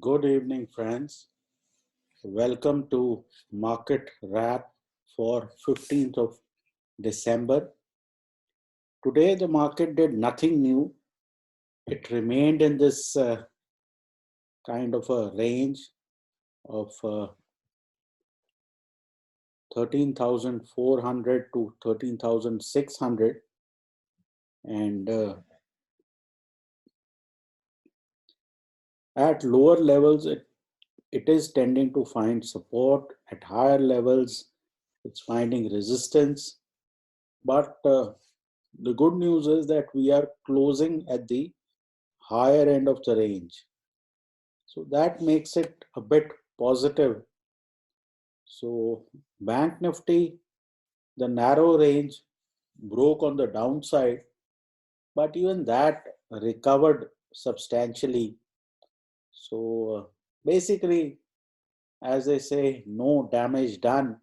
Good evening, friends. Welcome to Market Wrap for 15th of December. Today, the market did nothing new. It remained in this kind of a range of 13,400 to 13,600. And at lower levels, it is tending to find support. At higher levels, it's finding resistance. But the good news is that we are closing at the higher end of the range. So that makes it a bit positive. So Bank Nifty, the narrow range broke on the downside, but even that recovered substantially. So basically, as they say, no damage done.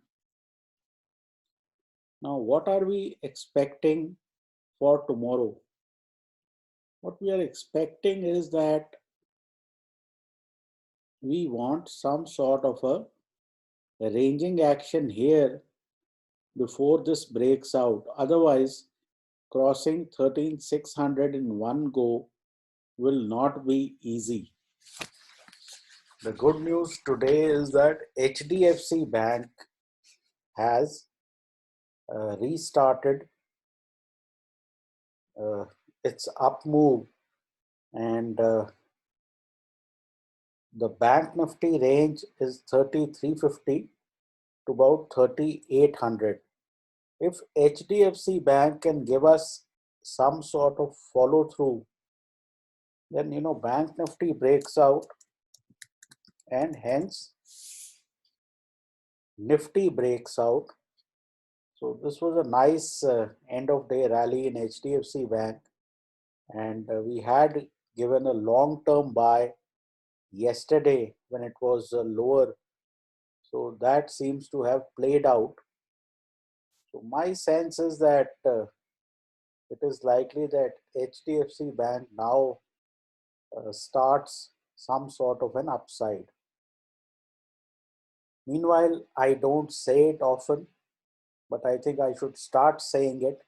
Now, what are we expecting for tomorrow? What we are expecting is that we want some sort of a ranging action here before this breaks out. Otherwise, crossing 13,600 in one go will not be easy. The good news today is that HDFC Bank has restarted uh, its up move, and the Bank Nifty range is 3350 to about 3800. If HDFC Bank can give us some sort of follow through, then Bank Nifty breaks out, and hence Nifty breaks out. So this was a nice end of day rally in HDFC Bank, and we had given a long term buy yesterday when it was lower. So that seems to have played out. So my sense is that it is likely that HDFC Bank now starts some sort of an upside. Meanwhile, I don't say it often, but I think I should start saying it,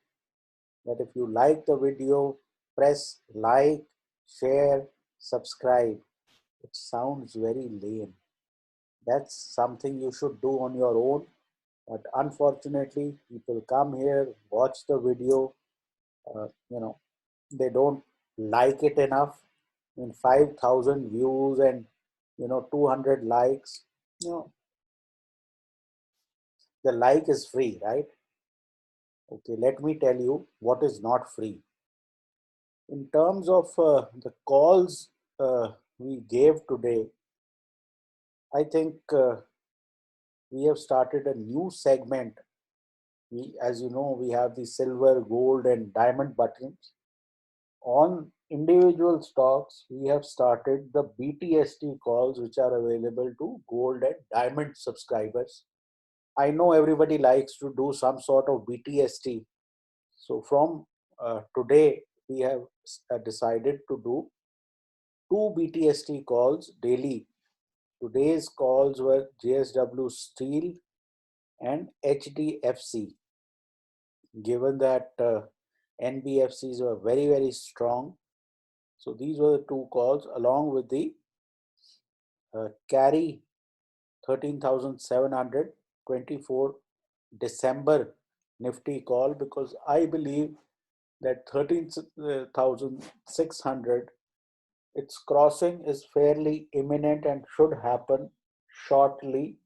that if you like the video, press like, share, subscribe. It sounds very lame. That's something you should do on your own. But unfortunately, people come here, watch the video, uh, you know, they don't like it enough. In 5,000 views and 200 likes, you know, the like is free, right? Okay, let me tell you what is not free. In terms of the calls we gave today, I think we have started a new segment. As you know, we have the silver, gold, and diamond buttons. On individual stocks, we have started the BTST calls, which are available to gold and diamond subscribers. I know everybody likes to do some sort of BTST. So from today, we have decided to do two BTST calls daily. Today's calls were JSW Steel and HDFC. Given that NBFCs were very, very strong, so these were the two calls along with the carry 13,724 December Nifty call, because I believe that 13,600, its crossing is fairly imminent and should happen shortly,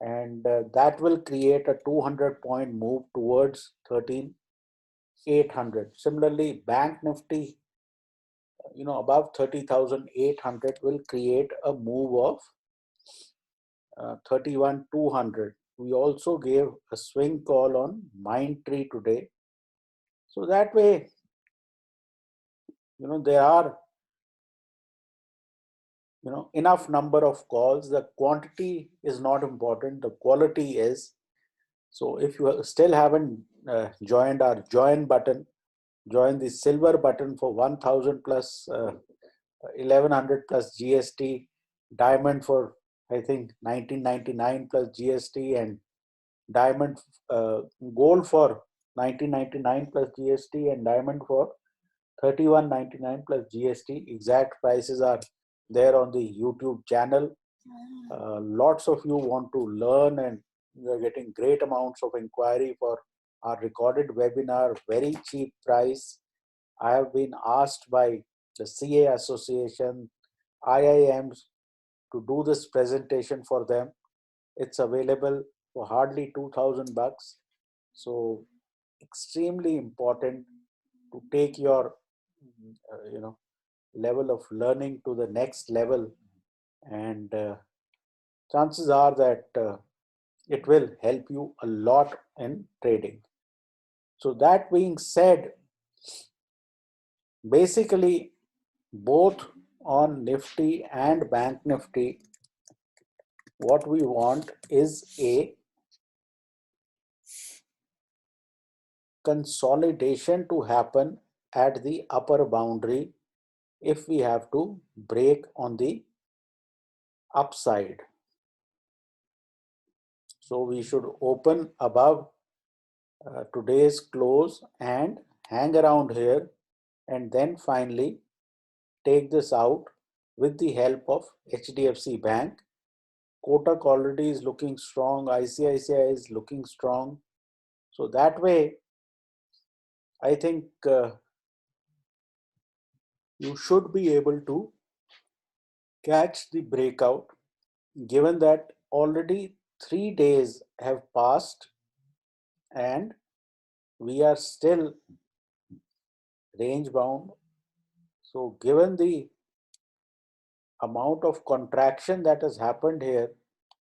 and that will create a 200-point move towards 13,800. Similarly, Bank Nifty, above 30,800 will create a move of 31,200. We also gave a swing call on Mindtree today. So that way, there are enough number of calls. The quantity is not important, the quality is. So if you still haven't joined our join button, join the silver button for 1,000 plus 1,100 plus GST. diamond for I think 1999 plus GST, and diamond gold for 1999 plus GST, and diamond for 3199 plus GST. Exact prices are there on the YouTube channel. Lots of you want to learn, and you are getting great amounts of inquiry for our recorded webinar, very cheap price. I have been asked by the CA Association, IIMs, to do this presentation for them. It's available for hardly 2000 bucks. So extremely important to take your level of learning to the next level, and chances are that it will help you a lot in trading. So that being said, basically both on Nifty and Bank Nifty, what we want is a consolidation to happen at the upper boundary if we have to break on the upside. So we should open above today's close and hang around here, and then finally take this out with the help of HDFC Bank. Kotak already is looking strong, ICICI is looking strong. So that way, I think you should be able to catch the breakout, given that already 3 days have passed and we are still range bound. So given the amount of contraction that has happened here,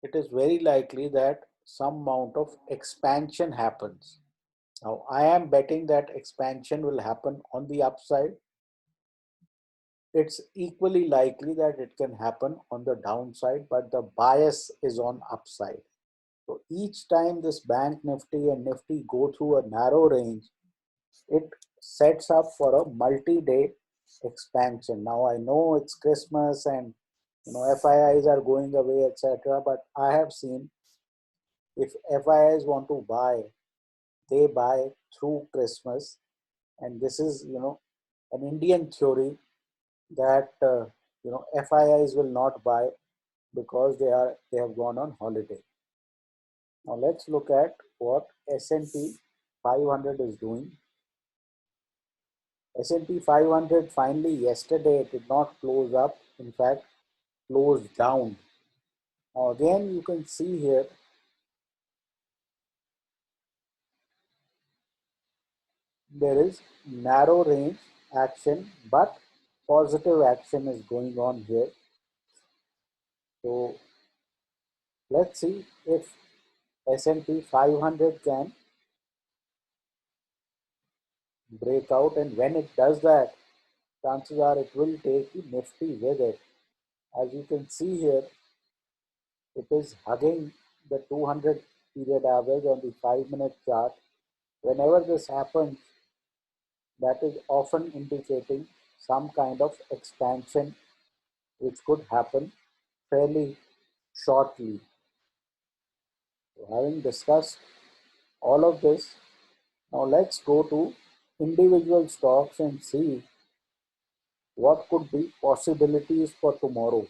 it is very likely that some amount of expansion happens. Now, I am betting that expansion will happen on the upside. It's equally likely that it can happen on the downside, but the bias is on upside. So each time this Bank Nifty and Nifty go through a narrow range, it sets up for a multi-day expansion. Now I know it's Christmas and FIIs are going away, etc. But I have seen if FIIs want to buy, they buy through Christmas, and this is an Indian theory that FIIs will not buy because they have gone on holiday. Now let's look at what S&P 500 is doing. S&P 500 finally yesterday did not close up, in fact closed down. Now again you can see here there is narrow range action, but positive action is going on here. So let's see if S&P 500 can break out, and when it does that, chances are it will take the Nifty with it. As you can see here, it is hugging the 200 period average on the 5-minute chart. Whenever this happens, that is often indicating some kind of expansion which could happen fairly shortly. So having discussed all of this, now let's go to individual stocks and see what could be possibilities for tomorrow.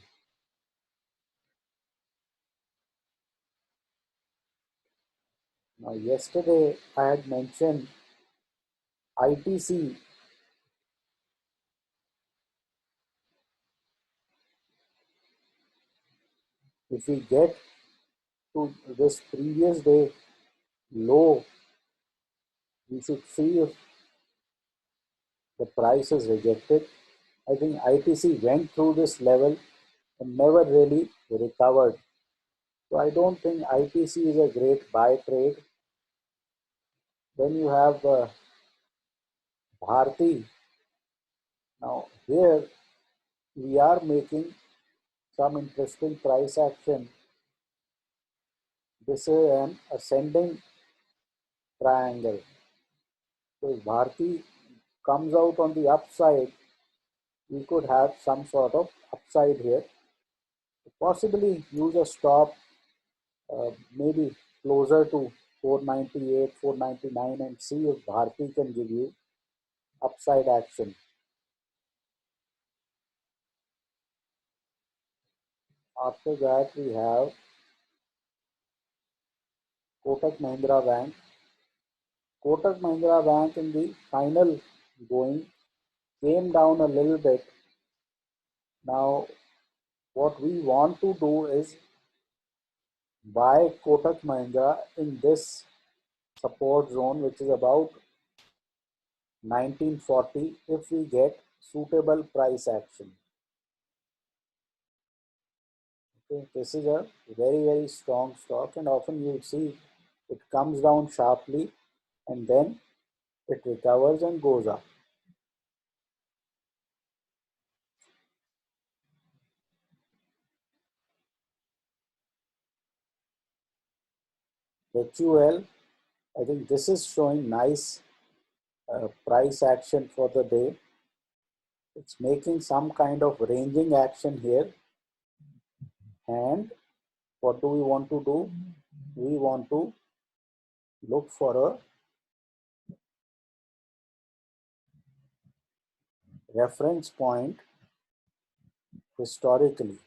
Now yesterday I had mentioned ITC. If we get to this previous day low, we should see if the price is rejected. I think ITC went through this level and never really recovered. So I don't think ITC is a great buy trade. Then you have Bharti. Now here we are making some interesting price action. This is an ascending triangle. So if Bharti comes out on the upside, we could have some sort of upside here. Possibly use a stop maybe closer to 498, 499 and see if Bharti can give you upside action. After that, we have Kotak Mahindra Bank. Kotak Mahindra Bank in the final going came down a little bit. Now, what we want to do is buy Kotak Mahindra in this support zone, which is about 1940 if we get suitable price action. Okay, this is a very strong stock, and often you see it comes down sharply and then it recovers and goes up. HUL, I think this is showing nice price action for the day. It's making some kind of ranging action here. And what do we want to do? We want to look for a reference point historically.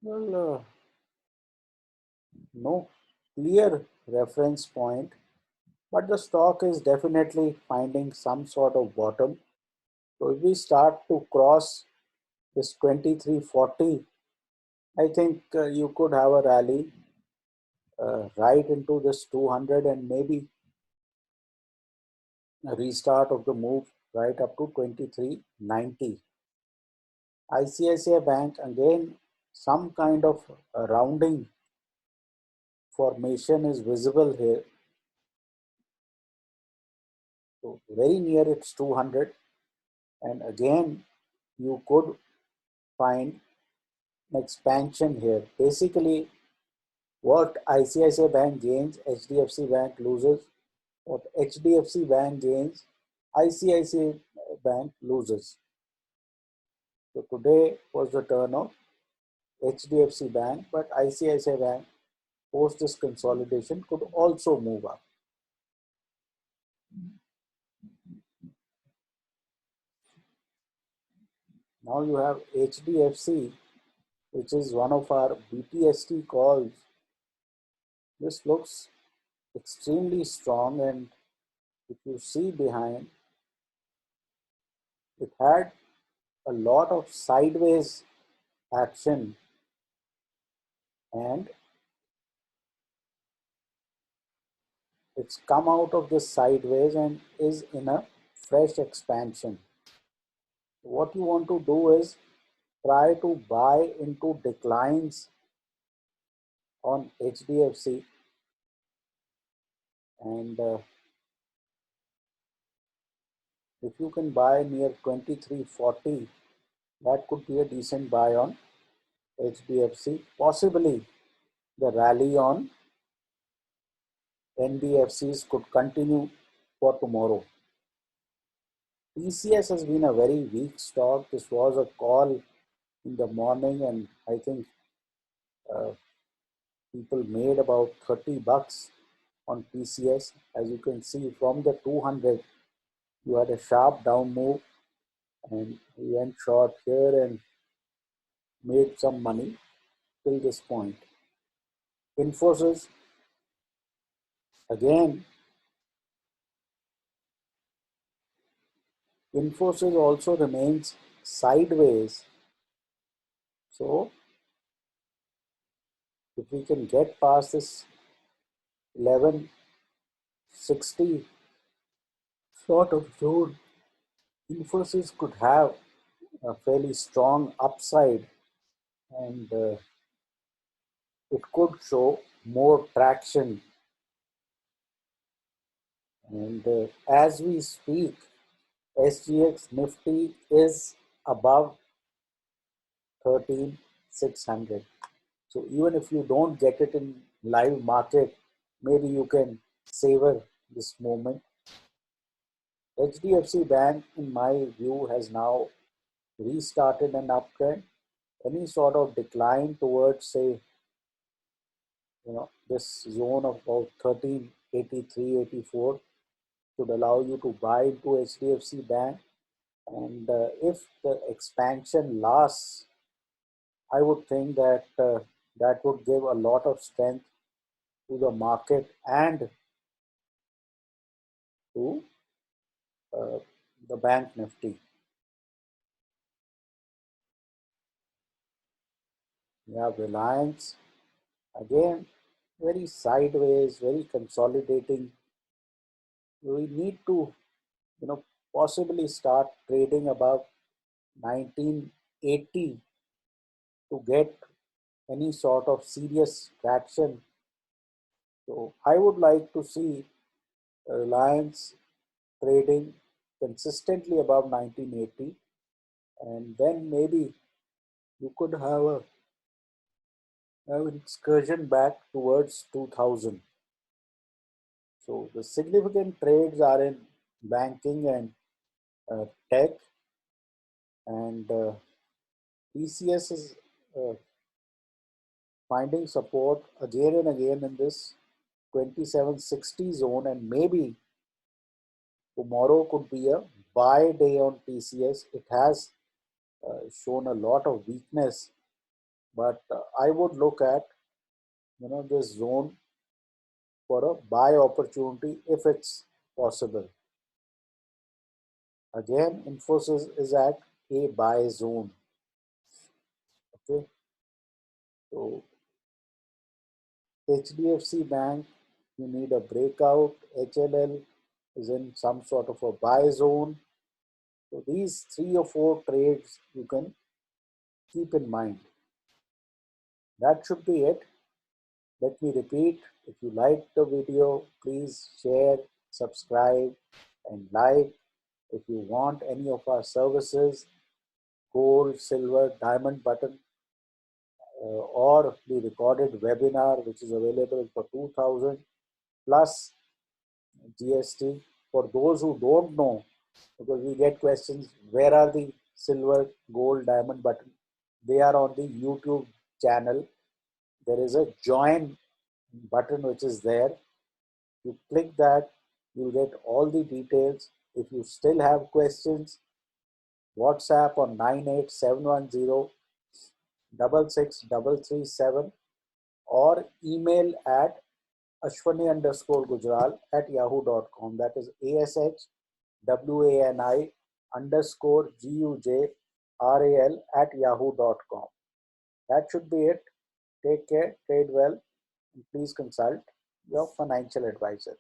Well, no clear reference point, but the stock is definitely finding some sort of bottom. So if we start to cross this 2340, I think you could have a rally right into this 200 and maybe a restart of the move right up to 2390. ICICI Bank again, some kind of rounding formation is visible here. So very near its 200, and again you could find an expansion here. Basically, what ICICI Bank gains, HDFC Bank loses. What HDFC Bank gains, ICICI Bank loses. So today was the turn of HDFC Bank, but ICICI Bank post this consolidation could also move up. Now you have HDFC, which is one of our BTST calls. This looks extremely strong, and if you see behind, it had a lot of sideways action, and it's come out of this sideways and is in a fresh expansion. What you want to do is try to buy into declines on HDFC, and if you can buy near 2340, that could be a decent buy on HDFC. Possibly the rally on NBFCs could continue for tomorrow. TCS has been a very weak stock. This was a call in the morning, and I think uh, people made about 30 bucks on TCS. As you can see from the 200, you had a sharp down move, and we went short here and made some money till this point. Infosys, again, Infosys also remains sideways. So if we can get past this 1160 sort of zone, Infosys could have a fairly strong upside, and it could show more traction. And as we speak, SGX Nifty is above 13,600. So even if you don't get it in live market, maybe you can savor this moment. HDFC Bank, in my view, has now restarted an uptrend. Any sort of decline towards, say, this zone of about 1383, 84 should allow you to buy into HDFC Bank. And if the expansion lasts, I would think that that would give a lot of strength to the market and to uh, the bank nifty. We have Reliance again, very sideways, very consolidating. We need to, possibly start trading above 1980 to get any sort of serious traction. So I would like to see Reliance trading consistently above 1980, and then maybe you could have an excursion back towards 2000. So the significant trades are in banking and tech, and TCS is uh, finding support again and again in this 2760 zone, and maybe tomorrow could be a buy day on TCS. It has shown a lot of weakness, but I would look at this zone for a buy opportunity if it's possible. Again, Infosys is at a buy zone. Okay, so HDFC Bank, you need a breakout. HLL is in some sort of a buy zone. So these 3 or 4 trades you can keep in mind. That should be it. Let me repeat, if you liked the video, please share, subscribe, and like. If you want any of our services, gold, silver, diamond button, or the recorded webinar, which is available for 2000 plus GST. For those who don't know, because we get questions, where are the silver, gold, diamond button? They are on the YouTube channel. There is a join button which is there. You click that, you'll get all the details. If you still have questions, WhatsApp on 98710 66337 or email at ashwani_gujral@yahoo.com. That is ASHWANI_GUJRAL@yahoo.com. That should be it. Take care, trade well, and please consult your financial advisor.